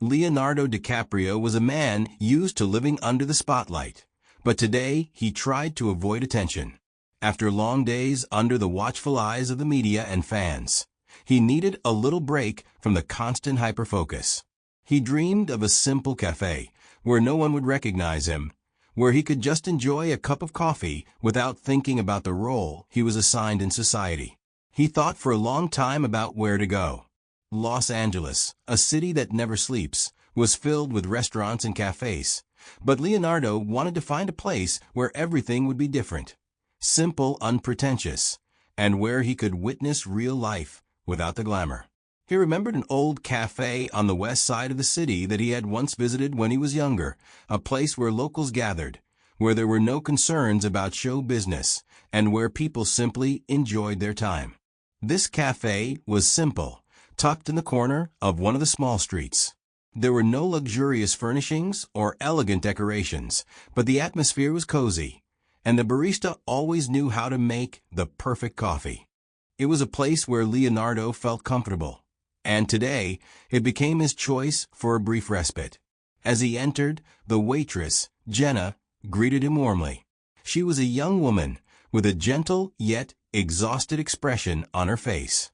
Leonardo DiCaprio was a man used to living under the spotlight, but today he tried to avoid attention. After long days under the watchful eyes of the media and fans, he needed a little break from the constant hyperfocus. He dreamed of a simple cafe where no one would recognize him, where he could just enjoy a cup of coffee without thinking about the role he was assigned in society. He thought for a long time about where to go. Los Angeles, a city that never sleeps, was filled with restaurants and cafes, but Leonardo wanted to find a place where everything would be different, simple, unpretentious, and where he could witness real life without the glamour. He remembered an old cafe on the west side of the city that he had once visited when he was younger, a place where locals gathered, where there were no concerns about show business, and where people simply enjoyed their time. This cafe was simple, tucked in the corner of one of the small streets. There were no luxurious furnishings or elegant decorations, but the atmosphere was cozy, and the barista always knew how to make the perfect coffee. It was a place where Leonardo felt comfortable, and today it became his choice for a brief respite. As he entered, the waitress, Jenna, greeted him warmly. She was a young woman with a gentle yet exhausted expression on her face.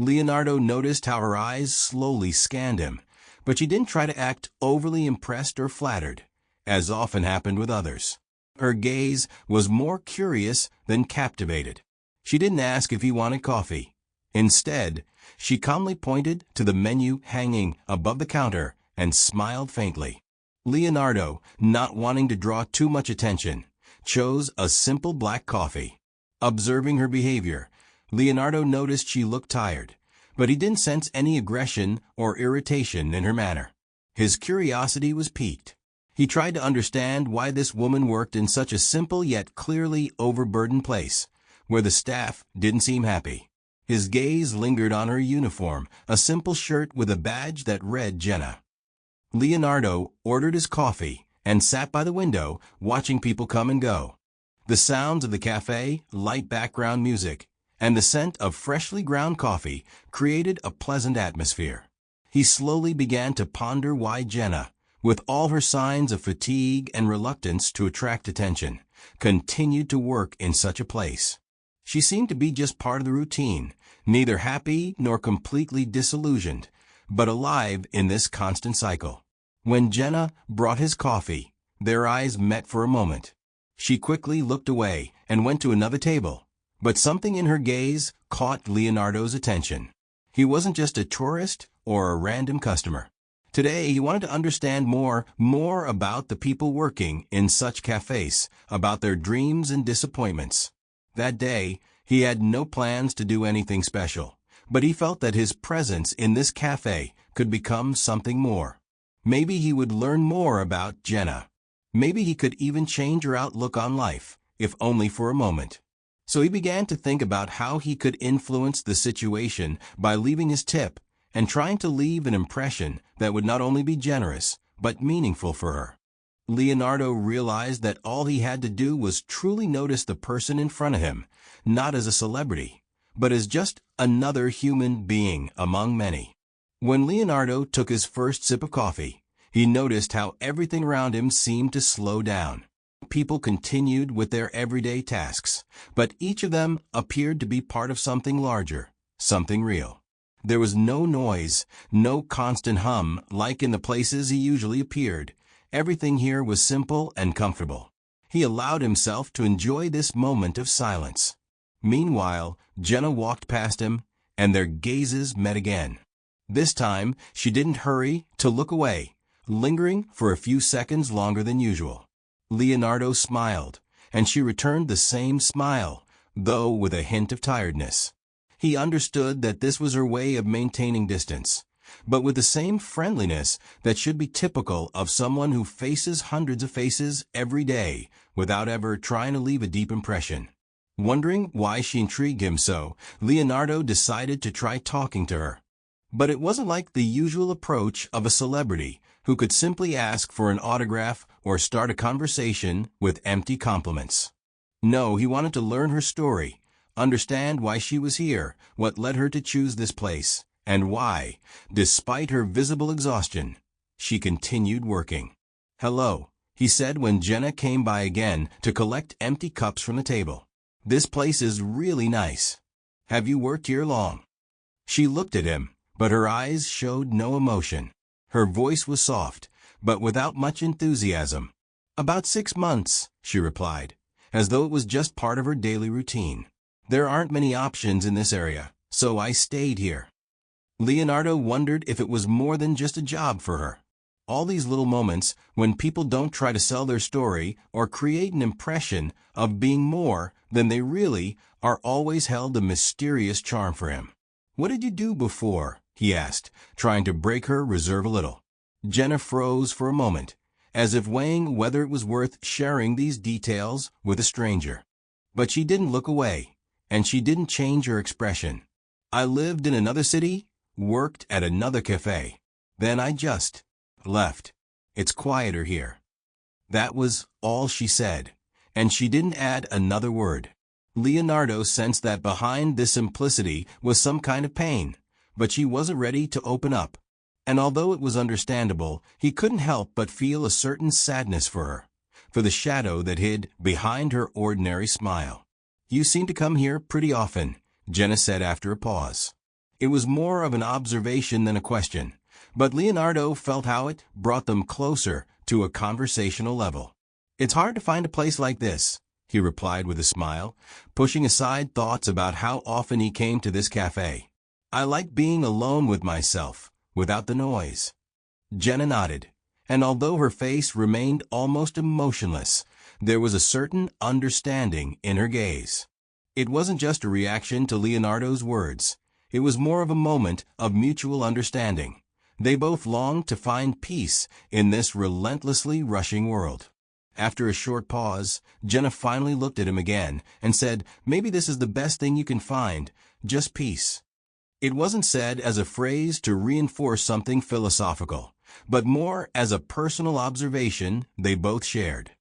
Leonardo noticed how her eyes slowly scanned him, but she didn't try to act overly impressed or flattered, as often happened with others. Her gaze was more curious than captivated. She didn't ask if he wanted coffee. Instead, she calmly pointed to the menu hanging above the counter and smiled faintly. Leonardo, not wanting to draw too much attention, chose a simple black coffee. Observing her behavior, Leonardo noticed she looked tired, but he didn't sense any aggression or irritation in her manner. His curiosity was piqued. He tried to understand why this woman worked in such a simple yet clearly overburdened place, where the staff didn't seem happy. His gaze lingered on her uniform, a simple shirt with a badge that read Jenna. Leonardo ordered his coffee and sat by the window, watching people come and go. The sounds of the cafe, light background music, and the scent of freshly ground coffee created a pleasant atmosphere. He slowly began to ponder why Jenna, with all her signs of fatigue and reluctance to attract attention, continued to work in such a place. She seemed to be just part of the routine, neither happy nor completely disillusioned, but alive in this constant cycle. When Jenna brought his coffee, their eyes met for a moment. She quickly looked away and went to another table, but something in her gaze caught Leonardo's attention. He wasn't just a tourist or a random customer. Today, he wanted to understand more about the people working in such cafes, about their dreams and disappointments. That day, he had no plans to do anything special, but he felt that his presence in this cafe could become something more. Maybe he would learn more about Jenna. Maybe he could even change her outlook on life, if only for a moment. So he began to think about how he could influence the situation by leaving his tip and trying to leave an impression that would not only be generous, but meaningful for her. Leonardo realized that all he had to do was truly notice the person in front of him, not as a celebrity, but as just another human being among many. When Leonardo took his first sip of coffee, he noticed how everything around him seemed to slow down. People continued with their everyday tasks, but each of them appeared to be part of something larger, something real. There was no noise, no constant hum like in the places he usually appeared. Everything here was simple and comfortable. He allowed himself to enjoy this moment of silence. Meanwhile, Jenna walked past him, and their gazes met again. This time, she didn't hurry to look away, lingering for a few seconds longer than usual. Leonardo smiled, and she returned the same smile, though with a hint of tiredness. He understood that this was her way of maintaining distance, but with the same friendliness that should be typical of someone who faces hundreds of faces every day without ever trying to leave a deep impression. Wondering why she intrigued him so, Leonardo decided to try talking to her. But it wasn't like the usual approach of a celebrity who could simply ask for an autograph or start a conversation with empty compliments. No, he wanted to learn her story, understand why she was here, what led her to choose this place, and why, despite her visible exhaustion, she continued working. "Hello," he said when Jenna came by again to collect empty cups from the table. "This place is really nice. Have you worked here long?" She looked at him, but her eyes showed no emotion. Her voice was soft, but without much enthusiasm. "About 6 months," she replied, as though it was just part of her daily routine. "There aren't many options in this area, so I stayed here." Leonardo wondered if it was more than just a job for her. All these little moments, when people don't try to sell their story or create an impression of being more than they really are, always held a mysterious charm for him. "What did you do before?" he asked, trying to break her reserve a little. Jenna froze for a moment, as if weighing whether it was worth sharing these details with a stranger. But she didn't look away, and she didn't change her expression. "I lived in another city, worked at another cafe. Then I just left. It's quieter here." That was all she said, and she didn't add another word. Leonardo sensed that behind this simplicity was some kind of pain, but she wasn't ready to open up. And although it was understandable, he couldn't help but feel a certain sadness for her, for the shadow that hid behind her ordinary smile. "You seem to come here pretty often," Jenna said after a pause. It was more of an observation than a question, but Leonardo felt how it brought them closer to a conversational level. "It's hard to find a place like this," he replied with a smile, pushing aside thoughts about how often he came to this cafe. "I like being alone with myself, without the noise." Jenna nodded, and although her face remained almost emotionless, there was a certain understanding in her gaze. It wasn't just a reaction to Leonardo's words. It was more of a moment of mutual understanding. They both longed to find peace in this relentlessly rushing world. After a short pause, Jenna finally looked at him again and said, "Maybe this is the best thing you can find, just peace." It wasn't said as a phrase to reinforce something philosophical, but more as a personal observation they both shared.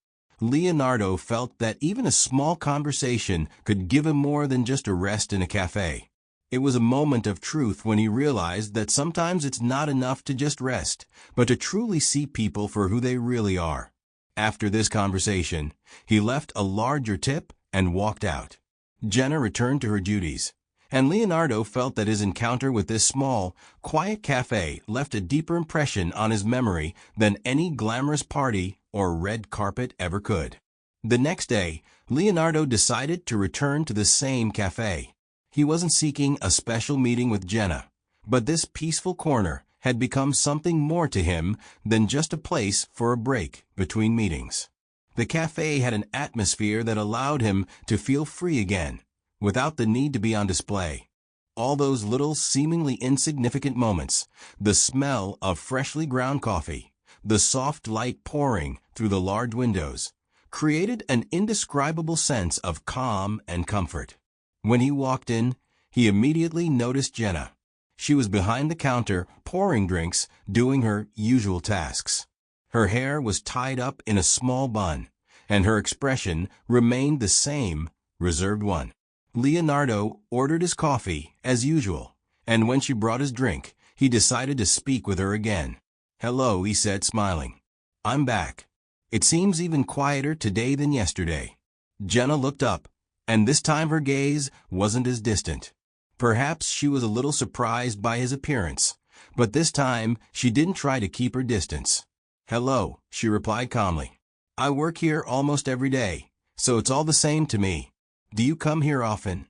Leonardo felt that even a small conversation could give him more than just a rest in a cafe. It was a moment of truth when he realized that sometimes it's not enough to just rest, but to truly see people for who they really are. After this conversation, he left a larger tip and walked out. Jenna returned to her duties, and Leonardo felt that his encounter with this small, quiet cafe left a deeper impression on his memory than any glamorous party or red carpet ever could. The next day, Leonardo decided to return to the same cafe. He wasn't seeking a special meeting with Jenna, but this peaceful corner had become something more to him than just a place for a break between meetings. The cafe had an atmosphere that allowed him to feel free again, without the need to be on display. All those little, seemingly insignificant moments, the smell of freshly ground coffee, the soft light pouring through the large windows, created an indescribable sense of calm and comfort. When he walked in, he immediately noticed Jenna. She was behind the counter, pouring drinks, doing her usual tasks. Her hair was tied up in a small bun, and her expression remained the same, reserved one. Leonardo ordered his coffee, as usual, and when she brought his drink, he decided to speak with her again. "Hello," he said, smiling. "I'm back. It seems even quieter today than yesterday." Jenna looked up, and this time her gaze wasn't as distant. Perhaps she was a little surprised by his appearance, but this time she didn't try to keep her distance. "Hello," she replied calmly. "I work here almost every day, so it's all the same to me. Do you come here often?"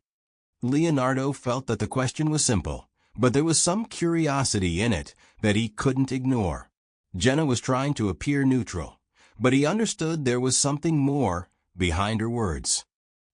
Leonardo felt that the question was simple, but there was some curiosity in it that he couldn't ignore. Jenna was trying to appear neutral, but he understood there was something more behind her words.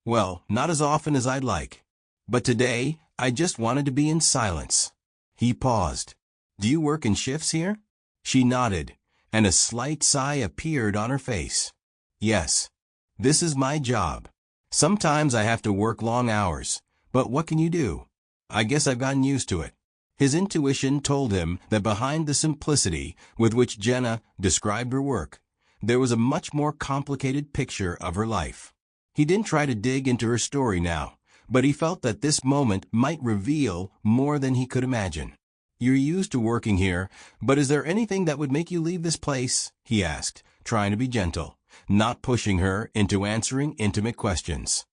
"Well, not as often as I'd like. But today, I just wanted to be in silence." He paused. "Do you work in shifts here?" She nodded, and a slight sigh appeared on her face. "Yes. This is my job. Sometimes I have to work long hours, but what can you do? I guess I've gotten used to it." His intuition told him that behind the simplicity with which Jenna described her work, there was a much more complicated picture of her life. He didn't try to dig into her story now, but he felt that this moment might reveal more than he could imagine. You're used to working here, but is there anything that would make you leave this place? He asked, trying to be gentle, not pushing her into answering intimate questions.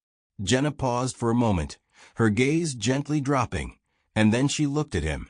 Jenna paused for a moment, her gaze gently dropping, and then she looked at him,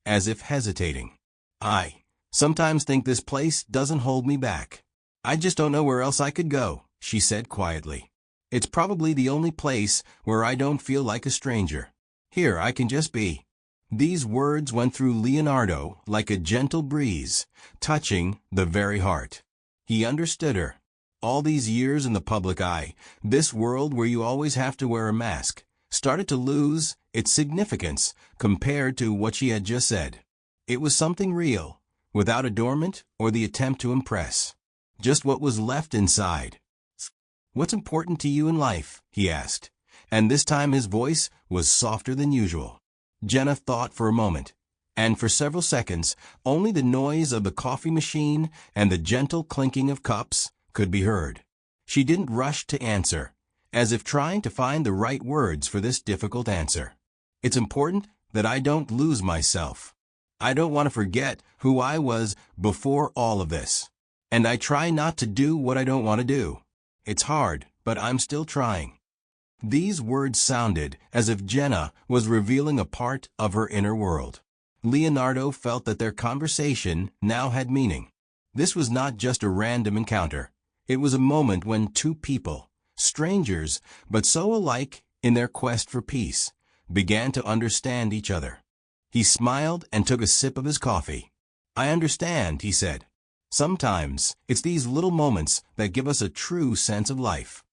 as if hesitating. I sometimes think this place doesn't hold me back. I just don't know where else I could go, she said quietly. It's probably the only place where I don't feel like a stranger. Here I can just be. These words went through Leonardo like a gentle breeze, touching the very heart. He understood her. All these years in the public eye, this world where you always have to wear a mask, started to lose its significance compared to what she had just said. It was something real, without adornment or the attempt to impress. Just what was left inside. What's important to you in life? He asked, and this time his voice was softer than usual. Jenna thought for a moment, and for several seconds, only the noise of the coffee machine and the gentle clinking of cups could be heard. She didn't rush to answer, as if trying to find the right words for this difficult answer. It's important that I don't lose myself. I don't want to forget who I was before all of this. And I try not to do what I don't want to do. It's hard, but I'm still trying. These words sounded as if Jenna was revealing a part of her inner world. Leonardo felt that their conversation now had meaning. This was not just a random encounter. It was a moment when two people, strangers, but so alike in their quest for peace, began to understand each other. He smiled and took a sip of his coffee. I understand, he said. Sometimes, it's these little moments that give us a true sense of life.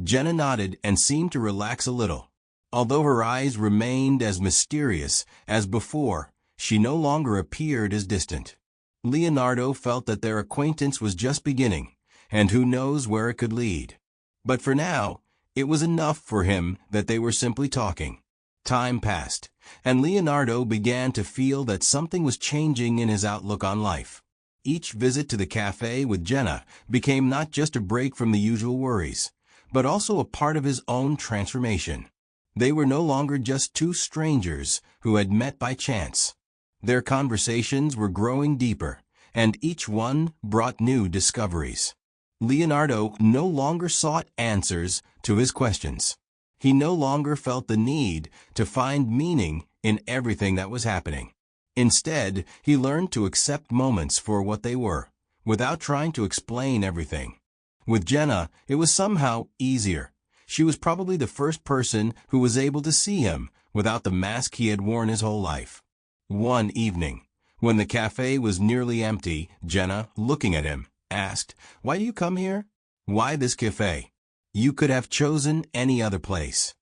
Jenna nodded and seemed to relax a little. Although her eyes remained as mysterious as before, she no longer appeared as distant. Leonardo felt that their acquaintance was just beginning, and who knows where it could lead. But for now, it was enough for him that they were simply talking. Time passed, and Leonardo began to feel that something was changing in his outlook on life. Each visit to the cafe with Jenna became not just a break from the usual worries, but also a part of his own transformation. They were no longer just two strangers who had met by chance. Their conversations were growing deeper, and each one brought new discoveries. Leonardo no longer sought answers to his questions. He no longer felt the need to find meaning in everything that was happening. Instead, he learned to accept moments for what they were, without trying to explain everything. With Jenna, it was somehow easier. She was probably the first person who was able to see him without the mask he had worn his whole life. One evening, when the cafe was nearly empty, Jenna, looking at him, asked, "Why do you come here? Why this cafe? You could have chosen any other place."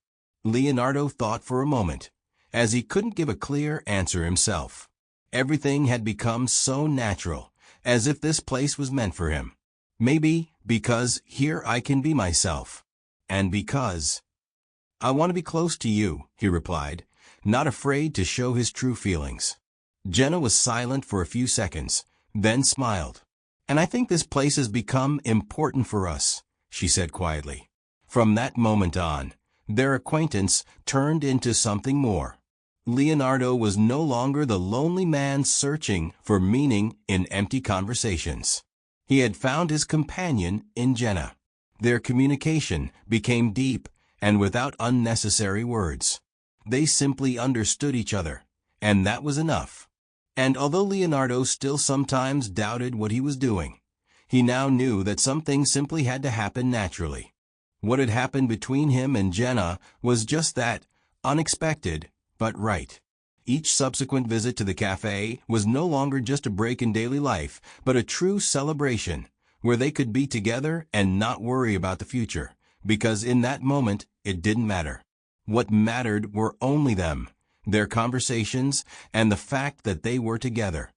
Leonardo thought for a moment, as he couldn't give a clear answer himself. Everything had become so natural, as if this place was meant for him. Maybe because here I can be myself. And because I want to be close to you, he replied, not afraid to show his true feelings. Jenna was silent for a few seconds, then smiled. "And I think this place has become important for us," she said quietly. From that moment on, their acquaintance turned into something more. Leonardo was no longer the lonely man searching for meaning in empty conversations. He had found his companion in Jenna. Their communication became deep and without unnecessary words. They simply understood each other, and that was enough. And although Leonardo still sometimes doubted what he was doing, he now knew that some things simply had to happen naturally. What had happened between him and Jenna was just that, unexpected, but right. Each subsequent visit to the cafe was no longer just a break in daily life, but a true celebration, where they could be together and not worry about the future, because in that moment it didn't matter. What mattered were only them, their conversations, and the fact that they were together.